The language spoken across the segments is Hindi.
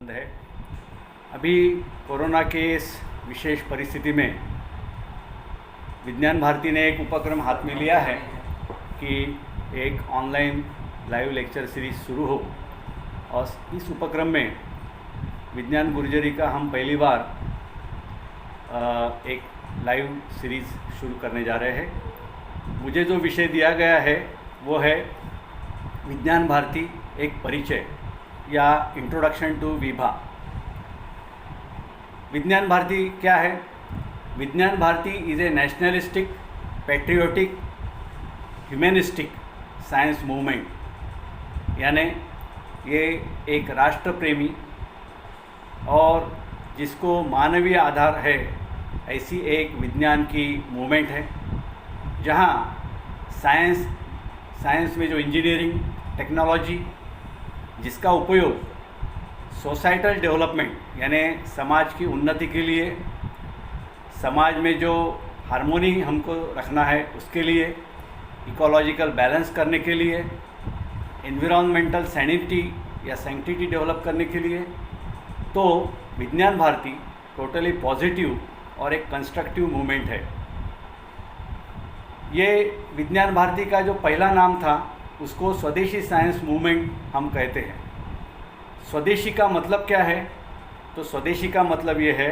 बंद है। अभी कोरोना के इस विशेष परिस्थिति में विज्ञान भारती ने एक उपक्रम हाथ में लिया है कि एक ऑनलाइन लाइव लेक्चर सीरीज़ शुरू हो, और इस उपक्रम में विज्ञान गुर्जरी का हम पहली बार एक लाइव सीरीज़ शुरू करने जा रहे हैं। मुझे जो विषय दिया गया है वो है विज्ञान भारती एक परिचय या इंट्रोडक्शन टू विभा। विज्ञान भारती क्या है? Vigyan Bharati is a nationalistic, patriotic, humanistic science movement, यानी ये एक राष्ट्र प्रेमी और जिसको मानवीय आधार है ऐसी एक विज्ञान की मूवमेंट है, जहाँ साइंस में जो इंजीनियरिंग टेक्नोलॉजी जिसका उपयोग सोसाइटल डेवलपमेंट यानी समाज की उन्नति के लिए, समाज में जो हार्मोनी हमको रखना है उसके लिए, इकोलॉजिकल बैलेंस करने के लिए, एनवायरमेंटल सैनिटी या सैंक्टिटी डेवलप करने के लिए, तो विज्ञान भारती टोटली पॉजिटिव और एक कंस्ट्रक्टिव मूवमेंट है। ये विज्ञान भारती का जो पहला नाम था उसको स्वदेशी साइंस मूवमेंट हम कहते हैं। स्वदेशी का मतलब क्या है? तो स्वदेशी का मतलब ये है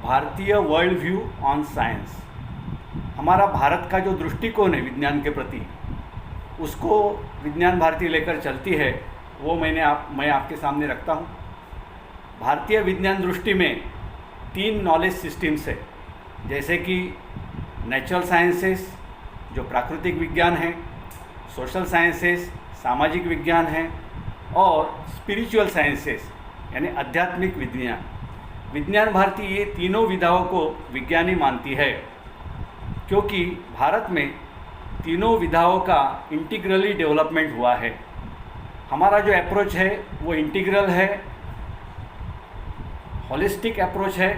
भारतीय वर्ल्ड व्यू ऑन साइंस। हमारा भारत का जो दृष्टिकोण है विज्ञान के प्रति, उसको विज्ञान भारती लेकर चलती है, वो मैं आपके सामने रखता हूँ। भारतीय विज्ञान दृष्टि में 3 नॉलेज सिस्टम्स है, जैसे कि नेचुरल साइंसेस जो प्राकृतिक विज्ञान है, सोशल साइंसेस सामाजिक विज्ञान है, और स्पिरिचुअल साइंसेस यानी आध्यात्मिक विज्ञान। विज्ञान भारती ये तीनों विधाओं को विज्ञानी मानती है, क्योंकि भारत में तीनों विधाओं का इंटीग्रली डेवलपमेंट हुआ है। हमारा जो अप्रोच है वो इंटीग्रल है, होलिस्टिक अप्रोच है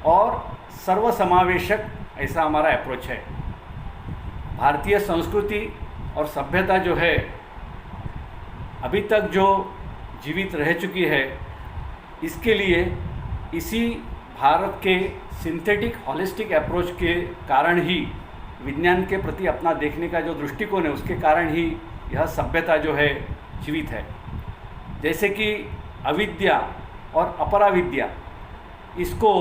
और सर्वसमावेशक ऐसा हमारा अप्रोच है। भारतीय संस्कृति और सभ्यता जो है अभी तक जो जीवित रह चुकी है, इसके लिए इसी भारत के सिंथेटिक होलिस्टिक अप्रोच के कारण ही, विज्ञान के प्रति अपना देखने का जो दृष्टिकोण है उसके कारण ही यह सभ्यता जो है जीवित है। जैसे कि अविद्या और अपराविद्या, इसको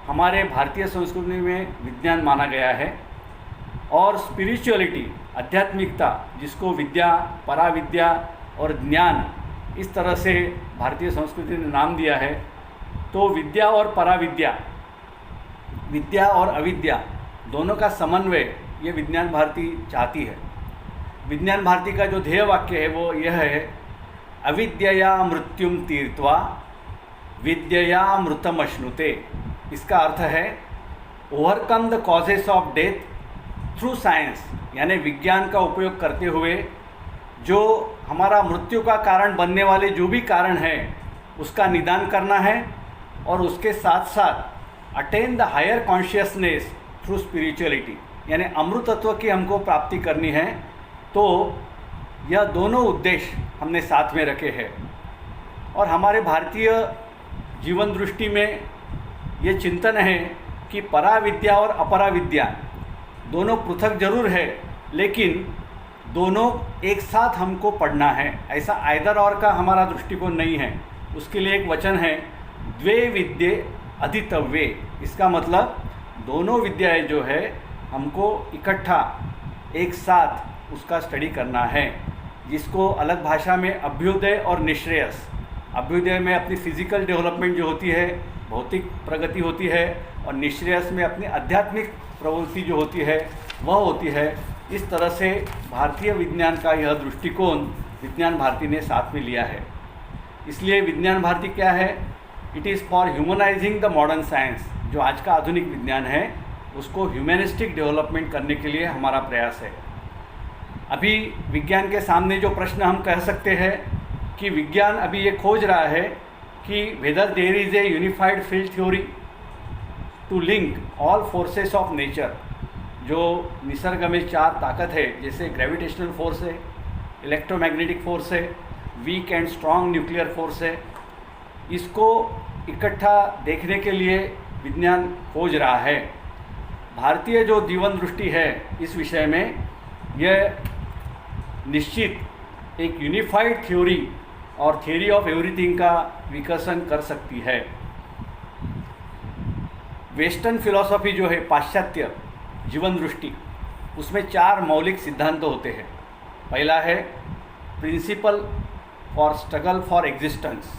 हमारे भारतीय संस्कृति में विज्ञान माना गया है, और स्पिरिचुअलिटी आध्यात्मिकता जिसको विद्या, पराविद्या और ज्ञान इस तरह से भारतीय संस्कृति ने नाम दिया है। तो विद्या और पराविद्या, विद्या और अविद्या दोनों का समन्वय ये विज्ञान भारती चाहती है। विज्ञान भारती का जो ध्येय वाक्य है वो यह है, अविद्यया मृत्युम तीर्त्वा विद्यया मृतमश्नुते। इसका अर्थ है overcome the causes of death through science, यानी विज्ञान का उपयोग करते हुए जो हमारा मृत्यु का कारण बनने वाले जो भी कारण है उसका निदान करना है, और उसके साथ साथ attain the higher consciousness through spirituality, यानी अमृतत्व की हमको प्राप्ति करनी है। तो यह दोनों उद्देश्य हमने साथ में रखे हैं, और हमारे भारतीय जीवन दृष्टि में ये चिंतन है कि पराविद्या और अपराविद्या दोनों पृथक जरूर है, लेकिन दोनों एक साथ हमको पढ़ना है। ऐसा आइदर और का हमारा दृष्टिकोण नहीं है। उसके लिए एक वचन है, द्वे विद्ये अधीतव्ये। इसका मतलब दोनों विद्याएं जो है हमको इकट्ठा एक साथ उसका स्टडी करना है, जिसको अलग भाषा में अभ्युदय और निश्रेयस। अभ्युदय में अपनी फिजिकल डेवलपमेंट जो होती है, भौतिक प्रगति होती है, और निश्रेयस में अपनी आध्यात्मिक प्रवृत्ति जो होती है वह होती है। इस तरह से भारतीय विज्ञान का यह दृष्टिकोण विज्ञान भारती ने साथ में लिया है। इसलिए विज्ञान भारती क्या है? It is for humanising the modern science. जो आज का आधुनिक विज्ञान है उसको ह्यूमनिस्टिक डेवलपमेंट करने के लिए हमारा प्रयास है। अभी विज्ञान के सामने जो प्रश्न हम कह सकते हैं कि विज्ञान अभी ये खोज रहा है कि whether there is a unified field theory to link all forces of nature. जो निसर्ग में 4 ताकत है, जैसे ग्रेविटेशनल फोर्स है, इलेक्ट्रोमैग्नेटिक फोर्स है, weak and strong nuclear force है, इसको इकट्ठा देखने के लिए विज्ञान खोज रहा है। भारतीय जो जीवन दृष्टि है इस विषय में, यह निश्चित एक यूनिफाइड थ्योरी और थ्योरी ऑफ एवरीथिंग का विकसन कर सकती है। वेस्टर्न फिलॉसफी जो है, पाश्चात्य जीवन दृष्टि, उसमें 4 मौलिक सिद्धांत होते हैं। पहला है principle for struggle for existence,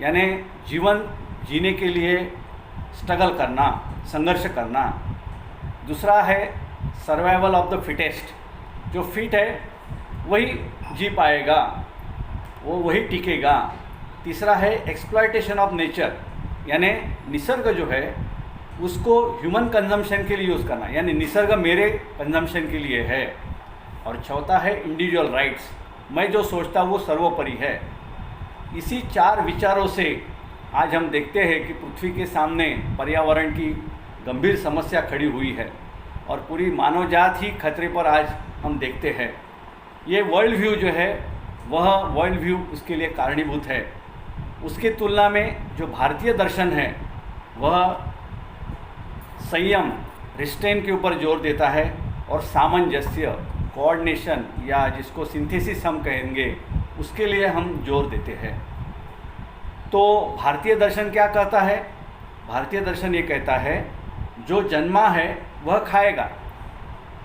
यानी जीवन जीने के लिए स्ट्रगल करना, संघर्ष करना। दूसरा है सर्वाइवल ऑफ द फिटेस्ट, जो फिट है वही जी पाएगा, वो वही टिकेगा। तीसरा है एक्सप्लॉयटेशन ऑफ नेचर, यानी निसर्ग जो है उसको ह्यूमन कंजम्पशन के लिए यूज़ करना, यानी निसर्ग मेरे कंजम्पशन के लिए है। और चौथा है इंडिविजुअल राइट्स, मैं जो सोचता हूँ वो सर्वोपरि है। इसी 4 विचारों से आज हम देखते हैं कि पृथ्वी के सामने पर्यावरण की गंभीर समस्या खड़ी हुई है और पूरी मानव जात ही खतरे पर आज हम देखते हैं। ये वर्ल्ड व्यू जो है वह वर्ल्ड व्यू उसके लिए कारणीभूत है। उसकी तुलना में जो भारतीय दर्शन है वह संयम, रिस्ट्रेन के ऊपर जोर देता है और सामंजस्य, कोऑर्डिनेशन या जिसको सिंथेसिस हम कहेंगे उसके लिए हम जोर देते हैं। तो भारतीय दर्शन क्या कहता है? भारतीय दर्शन ये कहता है जो जन्मा है वह खाएगा,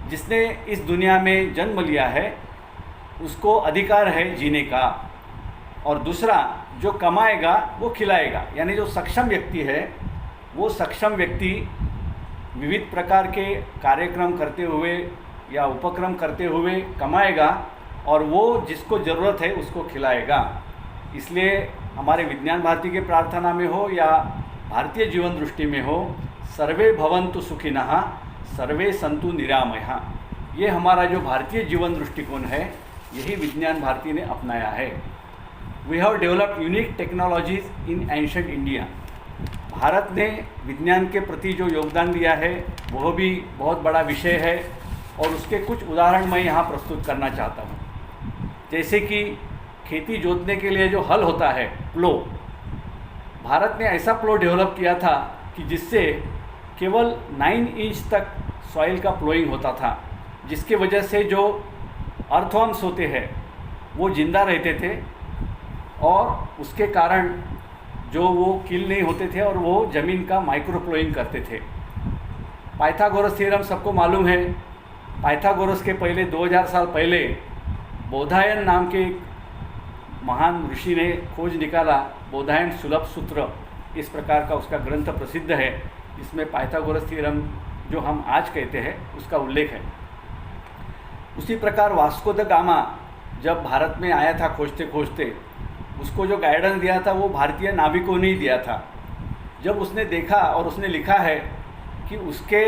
जिसने इस दुनिया में जन्म लिया है उसको अधिकार है जीने का, और दूसरा जो कमाएगा वो खिलाएगा, यानी जो सक्षम व्यक्ति है वो सक्षम व्यक्ति विविध प्रकार के कार्यक्रम करते हुए या उपक्रम करते हुए कमाएगा और वो जिसको ज़रूरत है उसको खिलाएगा। इसलिए हमारे विज्ञान भारती के प्रार्थना में हो या भारतीय जीवन दृष्टि में हो, सर्वे भवन्तु सुखिनः सर्वे सन्तु निरामयः, ये हमारा जो भारतीय जीवन दृष्टिकोण है यही विज्ञान भारती ने अपनाया है। We have developed unique technologies in ancient India. Bharat ने विज्ञान के प्रति जो योगदान दिया है वह भी बहुत बड़ा विषय है और उसके कुछ उदाहरण मैं यहाँ प्रस्तुत करना चाहता हूँ। जैसे कि खेती जोतने के लिए जो हल होता है, प्लो, भारत ने ऐसा प्लो डेवलप किया था कि जिससे केवल 9 इंच तक सॉइल का प्लोइंग होता था, जिसकी वजह से जो अर्थवर्म्स होते हैं वो जिंदा रहते थे और उसके कारण जो वो किल नहीं होते थे और वो ज़मीन का माइक्रो प्लोइंग करते थे। पाइथागोरस थ्योरम सबको मालूम है। पाइथागोरस के पहले 2000 साल पहले बोधायन नाम के महान ऋषि ने खोज निकाला, बोधायन सुलभ सूत्र इस प्रकार का उसका ग्रंथ प्रसिद्ध है, जिसमें पाइथागोरस थ्योरम जो हम आज कहते हैं उसका उल्लेख है। उसी प्रकार वास्को द गामा जब भारत में आया था खोजते खोजते, उसको जो गाइडेंस दिया था वो भारतीय नाविकों ने ही दिया था। जब उसने देखा और उसने लिखा है कि उसके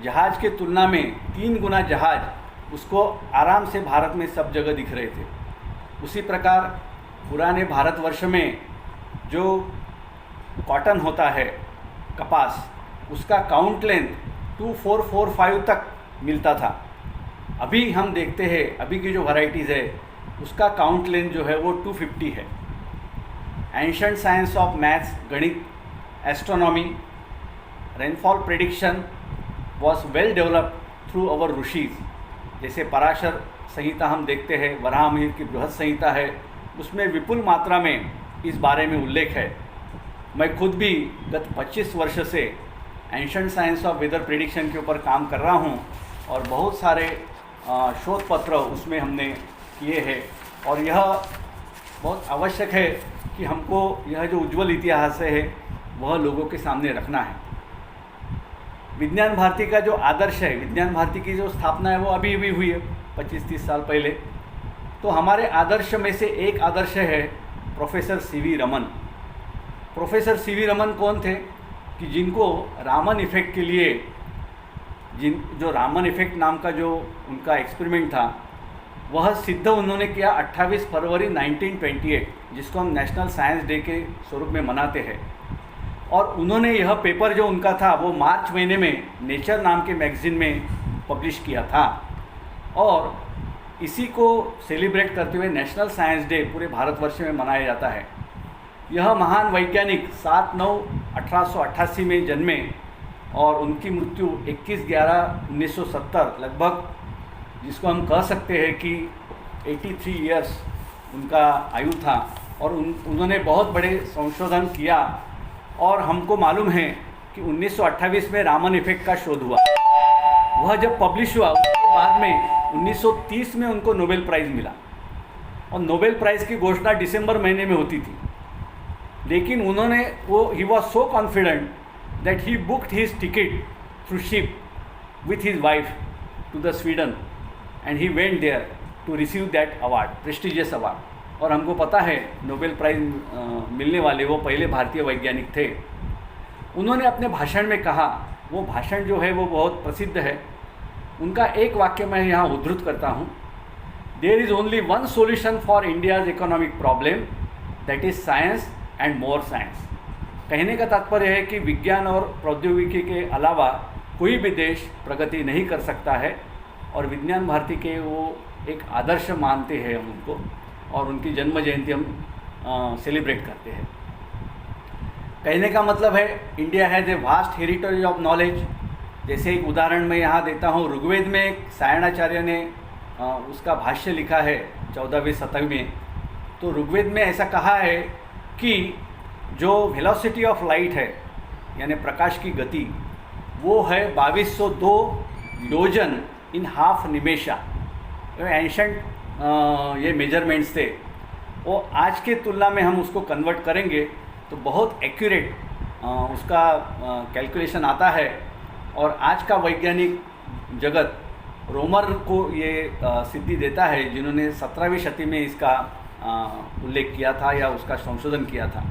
जहाज़ के तुलना में 3 गुना जहाज़ उसको आराम से भारत में सब जगह दिख रहे थे। उसी प्रकार पुराने भारतवर्ष में जो कॉटन होता है, कपास, उसका काउंट लेंथ 2445 तक मिलता था। अभी हम देखते हैं अभी की जो वैरायटीज़ है उसका काउंट लेंथ जो है वो 250 है। एंशिएंट साइंस ऑफ मैथ्स, गणित, astronomy, rainfall prediction was well developed through our rishis. जैसे पराशर संहिता हम देखते हैं, वराहमिहिर की बृहद संहिता है, उसमें विपुल मात्रा में इस बारे में उल्लेख है। मैं खुद भी गत 25 वर्ष से ancient science of weather prediction के ऊपर काम कर रहा हूँ और बहुत सारे शोध पत्र उसमें हमने किए हैं और यह बहुत आवश्यक है कि हमको यह जो उज्ज्वल इतिहास है वह लोगों के सामने रखना है। विज्ञान भारती का जो आदर्श है, विज्ञान भारती की जो स्थापना है वो अभी भी हुई है 25-30 साल पहले। तो हमारे आदर्श में से एक आदर्श है professor CV Raman. Professor CV Raman कौन थे कि जिनको रामन इफ़ेक्ट के लिए जो रामन इफ़ेक्ट नाम का जो उनका एक्सपेरिमेंट था वह सिद्ध उन्होंने किया 28 फरवरी 1928, जिसको हम नेशनल साइंस डे के स्वरूप में मनाते हैं। और उन्होंने यह पेपर जो उनका था वो मार्च महीने में नेचर नाम के मैगज़ीन में पब्लिश किया था और इसी को सेलिब्रेट करते हुए नेशनल साइंस डे पूरे भारतवर्ष में मनाया जाता है। यह महान वैज्ञानिक 7/9/1888 में जन्मे और उनकी मृत्यु 21/11/1970 लगभग, जिसको हम कह सकते हैं कि 83 ईयर्स उनका आयु था। और उन्होंने बहुत बड़े संशोधन किया और हमको मालूम है कि 1928 में रामन इफेक्ट का शोध हुआ। वह जब पब्लिश हुआ उसके बाद में 1930 में उनको नोबेल प्राइज़ मिला और नोबेल प्राइज़ की घोषणा दिसंबर महीने में होती थी। लेकिन उन्होंने he was so confident that he booked his ticket through ship with his wife to the Sweden and he went there to receive that award, prestigious award. और हमको पता है नोबेल प्राइज़ मिलने वाले वो पहले भारतीय वैज्ञानिक थे। उन्होंने अपने भाषण में कहा, वो भाषण जो है वो बहुत प्रसिद्ध है, उनका एक वाक्य मैं यहाँ उद्धृत करता हूँ। There is only one solution for India's economic problem, that is science and more science. कहने का तात्पर्य है कि विज्ञान और प्रौद्योगिकी के अलावा कोई भी देश प्रगति नहीं कर सकता है, और विज्ञान भारती के वो एक आदर्श मानते हैं हम उनको, और उनकी जन्म जयंती हम सेलिब्रेट करते हैं। कहने का मतलब है India has a vast heritage of knowledge. जैसे एक उदाहरण मैं यहाँ देता हूँ, ऋग्वेद में एक सायणाचार्य ने उसका भाष्य लिखा है 14वीं शतक में। तो ऋग्वेद में ऐसा कहा है कि जो वेलोसिटी ऑफ लाइट है, यानी प्रकाश की गति, वो है 2202 योजन इन हाफ निमेशा। एंशंट ये मेजरमेंट्स थे, वो आज के तुलना में हम उसको कन्वर्ट करेंगे तो बहुत एक्यूरेट उसका कैलकुलेशन आता है। और आज का वैज्ञानिक जगत रोमर को ये सिद्धि देता है, जिन्होंने 17वीं शती में इसका उल्लेख किया था या उसका संशोधन किया था।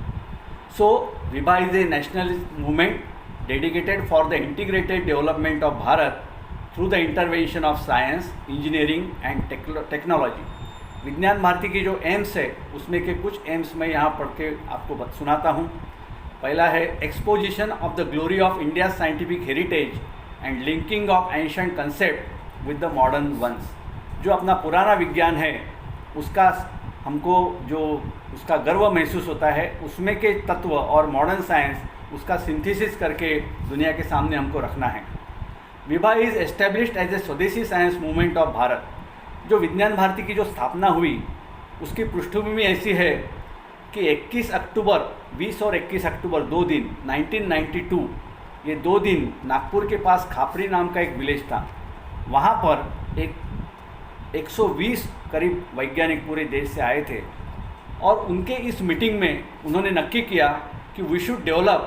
So Vibha is a national movement dedicated for the integrated development of Bharat through the intervention of science, engineering and technology. Vigyan Bharati की जो एम्स है उसमें के कुछ एम्स मैं यहाँ पढ़ के आपको सुनाता हूँ। पहला है exposition of the glory of India scientific heritage and linking of ancient concept with the modern ones. जो अपना पुराना विज्ञान है उसका हमको जो उसका गर्व महसूस होता है, उसमें के तत्व और मॉडर्न साइंस उसका सिंथेसिस करके दुनिया के सामने हमको रखना है। Vibha is established as a swadeshi science movement of Bharat. जो विज्ञान भारती की जो स्थापना हुई उसकी पृष्ठभूमि ऐसी है कि 21 अक्टूबर 20 और 21 अक्टूबर 2 दिन 1992, ये 2 दिन नागपुर के पास खापरी नाम का एक विलेज था। वहाँ पर एक 120 करीब वैज्ञानिक पूरे देश से आए थे और उनके इस मीटिंग में उन्होंने नक्की किया कि वी शुड डेवलप